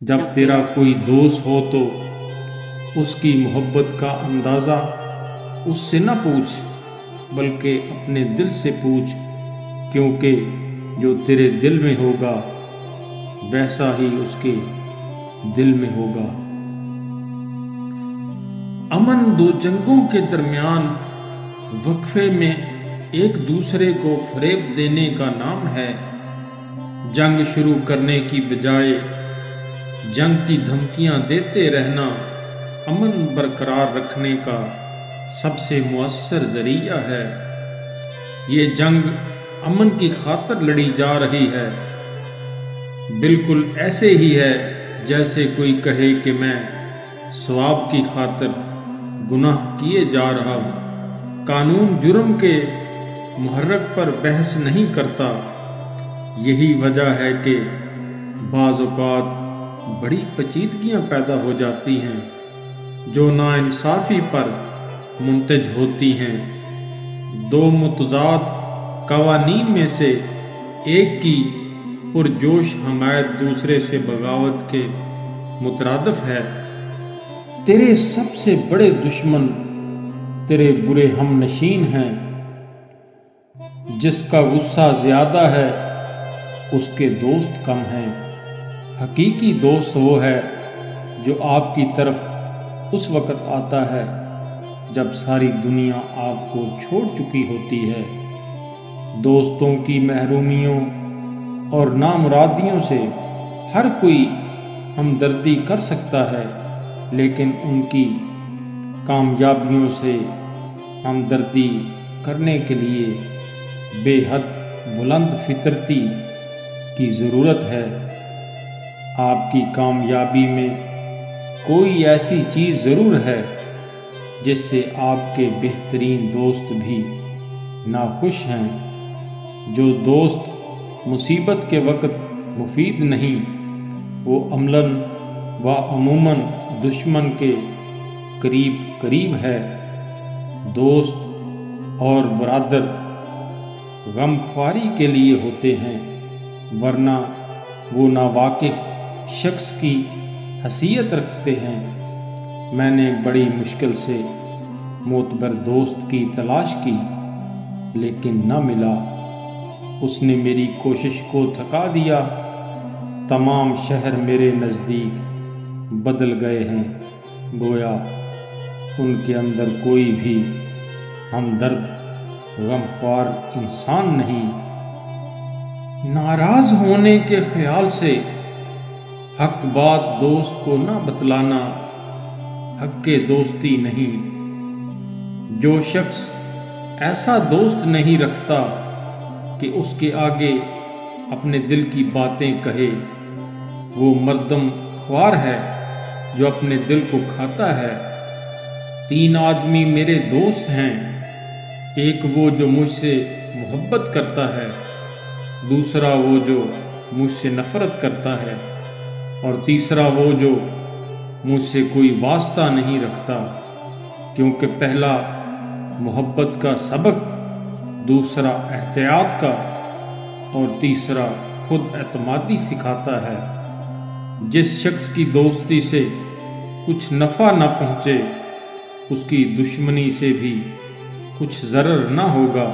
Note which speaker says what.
Speaker 1: جب تیرا کوئی دوست ہو تو اس کی محبت کا اندازہ اس سے نہ پوچھ، بلکہ اپنے دل سے پوچھ، کیونکہ جو تیرے دل میں ہوگا ویسا ہی اس کے دل میں ہوگا۔ امن دو جنگوں کے درمیان وقفے میں ایک دوسرے کو فریب دینے کا نام ہے۔ جنگ شروع کرنے کی بجائے جنگ کی دھمکیاں دیتے رہنا امن برقرار رکھنے کا سب سے مؤثر ذریعہ ہے۔ یہ جنگ امن کی خاطر لڑی جا رہی ہے، بالکل ایسے ہی ہے جیسے کوئی کہے کہ میں ثواب کی خاطر گناہ کیے جا رہا ہوں۔ قانون جرم کے محرک پر بحث نہیں کرتا۔ یہی وجہ ہے کہ بعض اوقات بڑی پیچیدگیاں پیدا ہو جاتی ہیں جو ناانصافی پر منتج ہوتی ہیں۔ دو متضاد قوانین میں سے ایک کی پرجوش حمایت دوسرے سے بغاوت کے مترادف ہے۔ تیرے سب سے بڑے دشمن تیرے برے ہم نشین ہیں۔ جس کا غصہ زیادہ ہے اس کے دوست کم ہیں۔ حقیقی دوست وہ ہے جو آپ کی طرف اس وقت آتا ہے جب ساری دنیا آپ کو چھوڑ چکی ہوتی ہے۔ دوستوں کی محرومیوں اور نامرادیوں سے ہر کوئی ہمدردی کر سکتا ہے، لیکن ان کی کامیابیوں سے ہمدردی کرنے کے لیے بے حد بلند فطرتی کی ضرورت ہے۔ آپ کی کامیابی میں کوئی ایسی چیز ضرور ہے جس سے آپ کے بہترین دوست بھی ناخوش ہیں۔ جو دوست مصیبت کے وقت مفید نہیں، وہ عملاً و عموماً دشمن کے قریب قریب ہے۔ دوست اور برادر غم خواری کے لیے ہوتے ہیں، ورنہ وہ ناواقف شخص کی حیثیت رکھتے ہیں۔ میں نے بڑی مشکل سے معتبر دوست کی تلاش کی، لیکن نہ ملا۔ اس نے میری کوشش کو تھکا دیا۔ تمام شہر میرے نزدیک بدل گئے ہیں، گویا ان کے اندر کوئی بھی ہمدرد غمخوار انسان نہیں۔ ناراض ہونے کے خیال سے حق بات دوست کو نہ بتلانا حق دوستی نہیں۔ جو شخص ایسا دوست نہیں رکھتا کہ اس کے آگے اپنے دل کی باتیں کہے، وہ مردم خوار ہے جو اپنے دل کو کھاتا ہے۔ 3 آدمی میرے دوست ہیں، ایک وہ جو مجھ سے محبت کرتا ہے، دوسرا وہ جو مجھ سے نفرت کرتا ہے، اور تیسرا وہ جو مجھ سے کوئی واسطہ نہیں رکھتا، کیونکہ پہلا محبت کا سبق، دوسرا احتیاط کا، اور تیسرا خود اعتمادی سکھاتا ہے۔ جس شخص کی دوستی سے کچھ نفع نہ پہنچے، اس کی دشمنی سے بھی کچھ ضرر نہ ہوگا۔